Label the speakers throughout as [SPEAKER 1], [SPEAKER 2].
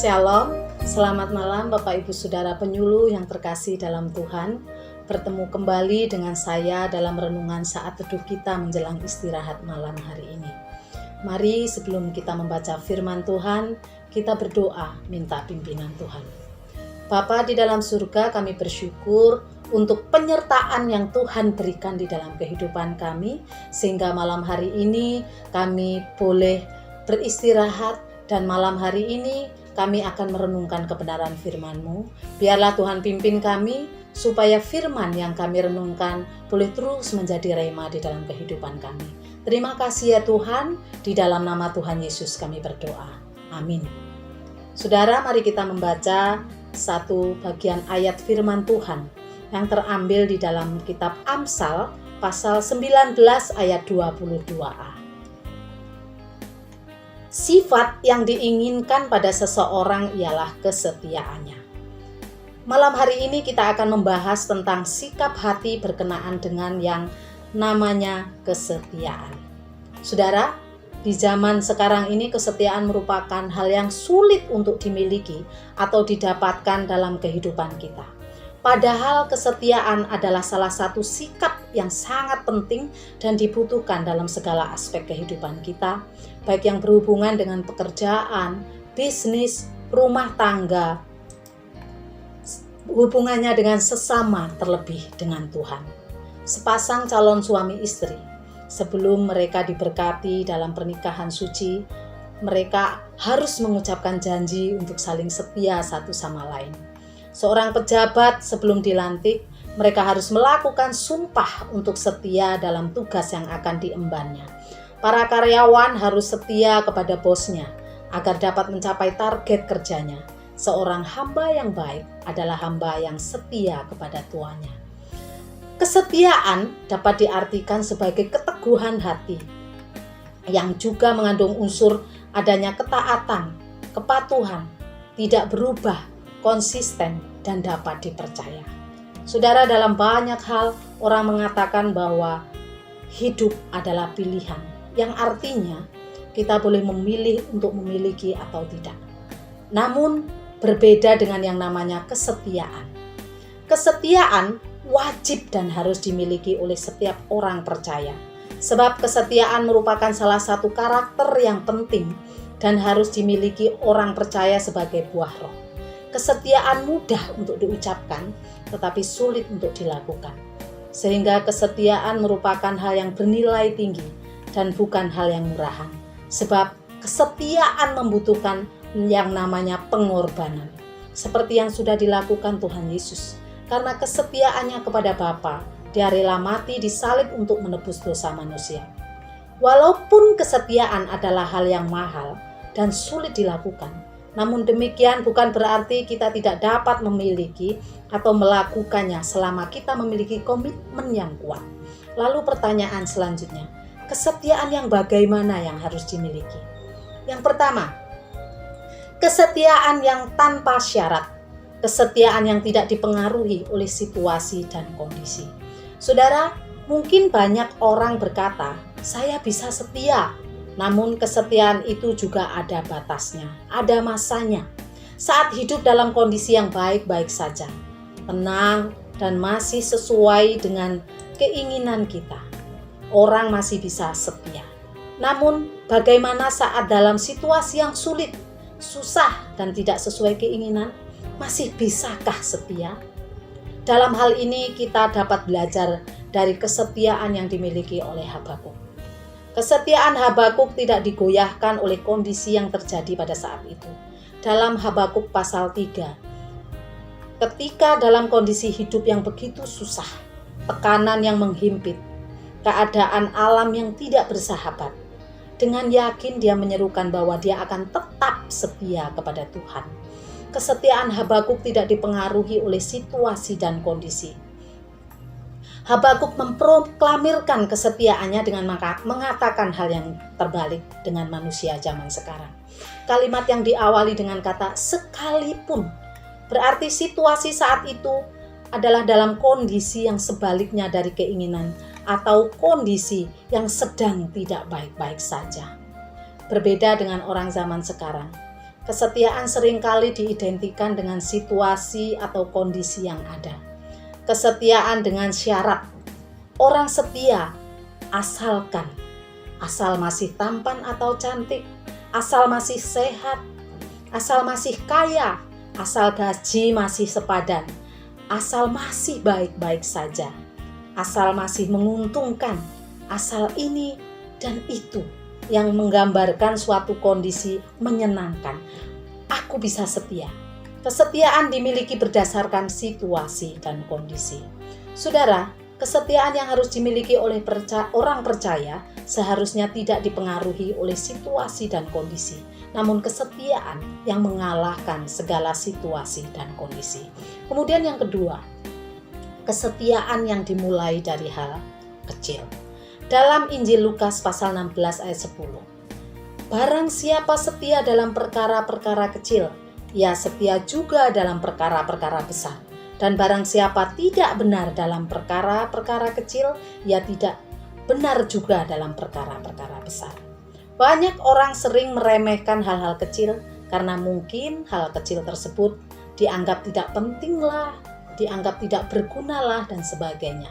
[SPEAKER 1] Shalom, selamat malam Bapak Ibu Saudara penyuluh yang terkasih dalam Tuhan. Bertemu kembali dengan saya dalam renungan saat teduh kita menjelang istirahat malam hari ini. Mari sebelum kita membaca firman Tuhan, kita berdoa minta pimpinan Tuhan. Bapa di dalam surga, kami bersyukur untuk penyertaan yang Tuhan berikan di dalam kehidupan kami, sehingga malam hari ini kami boleh beristirahat, dan malam hari ini kami akan merenungkan kebenaran firman-Mu. Biarlah Tuhan pimpin kami, supaya firman yang kami renungkan boleh terus menjadi rema di dalam kehidupan kami. Terima kasih ya Tuhan, di dalam nama Tuhan Yesus kami berdoa. Amin. Saudara, mari kita membaca satu bagian ayat firman Tuhan yang terambil di dalam kitab Amsal pasal 19 ayat 22a. Sifat yang diinginkan pada seseorang ialah kesetiaannya. Malam hari ini kita akan membahas tentang sikap hati berkenaan dengan yang namanya kesetiaan. Saudara, di zaman sekarang ini kesetiaan merupakan hal yang sulit untuk dimiliki atau didapatkan dalam kehidupan kita. Padahal kesetiaan adalah salah satu sikap yang sangat penting dan dibutuhkan dalam segala aspek kehidupan kita, baik yang berhubungan dengan pekerjaan, bisnis, rumah tangga, hubungannya dengan sesama, terlebih dengan Tuhan. Sepasang calon suami istri, sebelum mereka diberkati dalam pernikahan suci, mereka harus mengucapkan janji untuk saling setia satu sama lain. Seorang pejabat sebelum dilantik, mereka harus melakukan sumpah untuk setia dalam tugas yang akan diembannya. Para karyawan harus setia kepada bosnya agar dapat mencapai target kerjanya. Seorang hamba yang baik adalah hamba yang setia kepada tuannya. Kesetiaan dapat diartikan sebagai keteguhan hati yang juga mengandung unsur adanya ketaatan, kepatuhan, tidak berubah, konsisten, dan dapat dipercaya. Saudara, dalam banyak hal orang mengatakan bahwa hidup adalah pilihan, yang artinya kita boleh memilih untuk memiliki atau tidak. Namun berbeda dengan yang namanya kesetiaan. Kesetiaan wajib dan harus dimiliki oleh setiap orang percaya. Sebab kesetiaan merupakan salah satu karakter yang penting dan harus dimiliki orang percaya sebagai buah roh. Kesetiaan mudah untuk diucapkan, tetapi sulit untuk dilakukan. Sehingga kesetiaan merupakan hal yang bernilai tinggi dan bukan hal yang murahan. Sebab kesetiaan membutuhkan yang namanya pengorbanan. Seperti yang sudah dilakukan Tuhan Yesus. Karena kesetiaannya kepada Bapa, Dia rela mati disalib untuk menebus dosa manusia. Walaupun kesetiaan adalah hal yang mahal dan sulit dilakukan, namun demikian bukan berarti kita tidak dapat memiliki atau melakukannya selama kita memiliki komitmen yang kuat. Lalu pertanyaan selanjutnya, kesetiaan yang bagaimana yang harus dimiliki? Yang pertama, kesetiaan yang tanpa syarat. Kesetiaan yang tidak dipengaruhi oleh situasi dan kondisi. Saudara, mungkin banyak orang berkata, saya bisa setia. Namun kesetiaan itu juga ada batasnya, ada masanya. Saat hidup dalam kondisi yang baik-baik saja, tenang dan masih sesuai dengan keinginan kita, orang masih bisa setia. Namun bagaimana saat dalam situasi yang sulit, susah dan tidak sesuai keinginan, masih bisakah setia? Dalam hal ini kita dapat belajar dari kesetiaan yang dimiliki oleh Habakuk. Kesetiaan Habakuk tidak digoyahkan oleh kondisi yang terjadi pada saat itu. Dalam Habakuk pasal 3, ketika dalam kondisi hidup yang begitu susah, tekanan yang menghimpit, keadaan alam yang tidak bersahabat, dengan yakin dia menyerukan bahwa dia akan tetap setia kepada Tuhan. Kesetiaan Habakuk tidak dipengaruhi oleh situasi dan kondisi. Habakuk memproklamirkan kesetiaannya dengan mengatakan hal yang terbalik dengan manusia zaman sekarang. Kalimat yang diawali dengan kata sekalipun, berarti situasi saat itu adalah dalam kondisi yang sebaliknya dari keinginan atau kondisi yang sedang tidak baik-baik saja. Berbeda dengan orang zaman sekarang. Kesetiaan seringkali diidentikan dengan situasi atau kondisi yang ada. Kesetiaan dengan syarat. Orang setia asal masih tampan atau cantik, asal masih sehat, asal masih kaya, asal gaji masih sepadan, asal masih baik-baik saja, asal masih menguntungkan, asal ini dan itu yang menggambarkan suatu kondisi menyenangkan. Aku bisa setia. Kesetiaan dimiliki berdasarkan situasi dan kondisi. Saudara, kesetiaan yang harus dimiliki oleh orang percaya seharusnya tidak dipengaruhi oleh situasi dan kondisi, namun kesetiaan yang mengalahkan segala situasi dan kondisi. Kemudian yang kedua, kesetiaan yang dimulai dari hal kecil. Dalam Injil Lukas pasal 16 ayat 10. Barang siapa setia dalam perkara-perkara kecil, ia setia juga dalam perkara-perkara besar. Dan barang siapa tidak benar dalam perkara-perkara kecil, ia tidak benar juga dalam perkara-perkara besar. Banyak orang sering meremehkan hal-hal kecil karena mungkin hal kecil tersebut dianggap tidak penting lah, dianggap tidak berguna lah, dan sebagainya.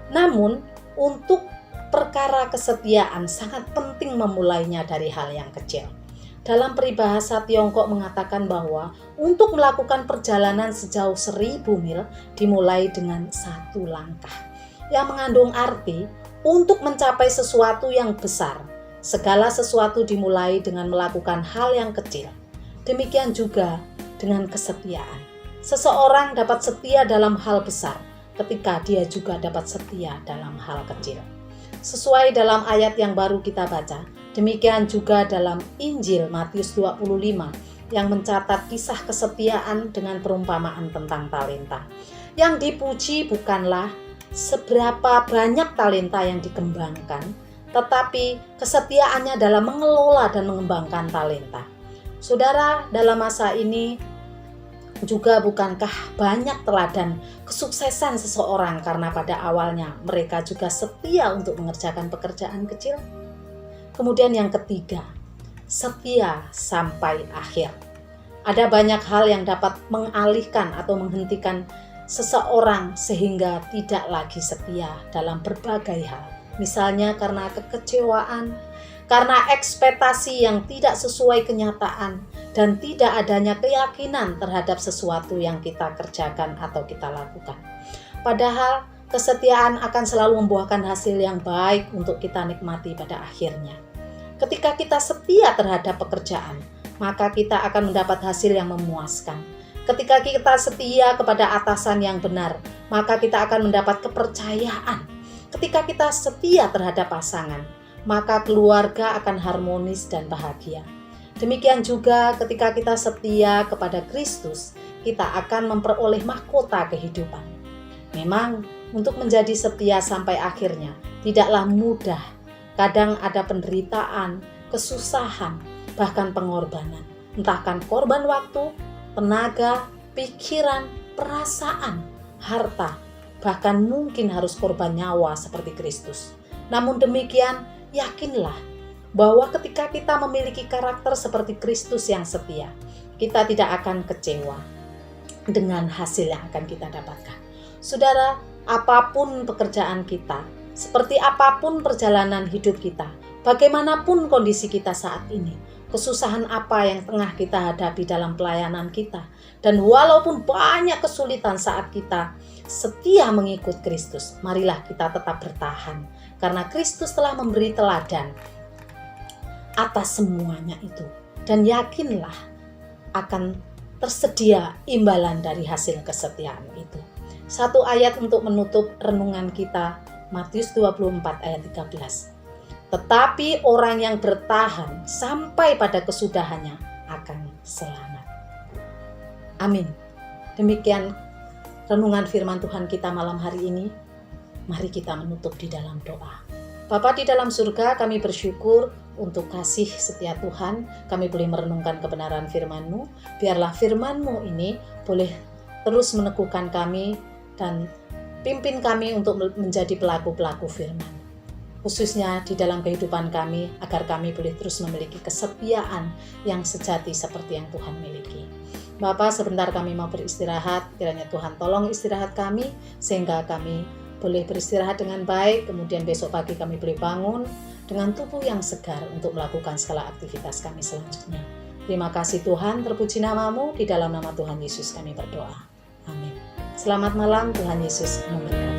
[SPEAKER 1] Namun, untuk perkara kesetiaan sangat penting memulainya dari hal yang kecil. Dalam peribahasa Tiongkok mengatakan bahwa untuk melakukan perjalanan sejauh 1000 mil dimulai dengan satu langkah, yang mengandung arti untuk mencapai sesuatu yang besar. Segala sesuatu dimulai dengan melakukan hal yang kecil. Demikian juga dengan kesetiaan. Seseorang dapat setia dalam hal besar ketika dia juga dapat setia dalam hal kecil. Sesuai dalam ayat yang baru kita baca, demikian juga dalam Injil Matius 25 yang mencatat kisah kesetiaan dengan perumpamaan tentang talenta. Yang dipuji bukanlah seberapa banyak talenta yang dikembangkan, tetapi kesetiaannya dalam mengelola dan mengembangkan talenta. Saudara, dalam masa ini juga bukankah banyak teladan kesuksesan seseorang karena pada awalnya mereka juga setia untuk mengerjakan pekerjaan kecil? Kemudian yang ketiga, setia sampai akhir. Ada banyak hal yang dapat mengalihkan atau menghentikan seseorang sehingga tidak lagi setia dalam berbagai hal. Misalnya karena kekecewaan, karena ekspektasi yang tidak sesuai kenyataan, dan tidak adanya keyakinan terhadap sesuatu yang kita kerjakan atau kita lakukan. Padahal kesetiaan akan selalu membuahkan hasil yang baik untuk kita nikmati pada akhirnya. Ketika kita setia terhadap pekerjaan, maka kita akan mendapat hasil yang memuaskan. Ketika kita setia kepada atasan yang benar, maka kita akan mendapat kepercayaan. Ketika kita setia terhadap pasangan, maka keluarga akan harmonis dan bahagia. Demikian juga ketika kita setia kepada Kristus, kita akan memperoleh mahkota kehidupan. Memang untuk menjadi setia sampai akhirnya tidaklah mudah. Kadang ada penderitaan, kesusahan, bahkan pengorbanan. Entahkan korban waktu, tenaga, pikiran, perasaan, harta, bahkan mungkin harus korban nyawa seperti Kristus. Namun demikian, yakinlah bahwa ketika kita memiliki karakter seperti Kristus yang setia, kita tidak akan kecewa dengan hasil yang akan kita dapatkan. Saudara, apapun pekerjaan kita, seperti apapun perjalanan hidup kita, bagaimanapun kondisi kita saat ini, kesusahan apa yang tengah kita hadapi dalam pelayanan kita, dan walaupun banyak kesulitan saat kita setia mengikut Kristus, marilah kita tetap bertahan, karena Kristus telah memberi teladan atas semuanya itu. Dan yakinlah akan tersedia imbalan dari hasil kesetiaan itu. Satu ayat untuk menutup renungan kita, Matius 24 ayat 13. Tetapi orang yang bertahan sampai pada kesudahannya akan selamat. Amin. Demikian renungan firman Tuhan kita malam hari ini. Mari kita menutup di dalam doa. Bapa di dalam surga, kami bersyukur untuk kasih setia Tuhan. Kami boleh merenungkan kebenaran firman-Mu. Biarlah firman-Mu ini boleh terus meneguhkan kami dan pimpin kami untuk menjadi pelaku-pelaku firman. khususnya di dalam kehidupan kami, agar kami boleh terus memiliki kesetiaan yang sejati seperti yang Tuhan miliki. Bapa, sebentar kami mau beristirahat, kiranya Tuhan tolong istirahat kami, sehingga kami boleh beristirahat dengan baik, kemudian besok pagi kami boleh bangun dengan tubuh yang segar untuk melakukan segala aktivitas kami selanjutnya. Terima kasih Tuhan, terpuji namamu, di dalam nama Tuhan Yesus kami berdoa. Amin. Selamat malam, Tuhan Yesus memberkati.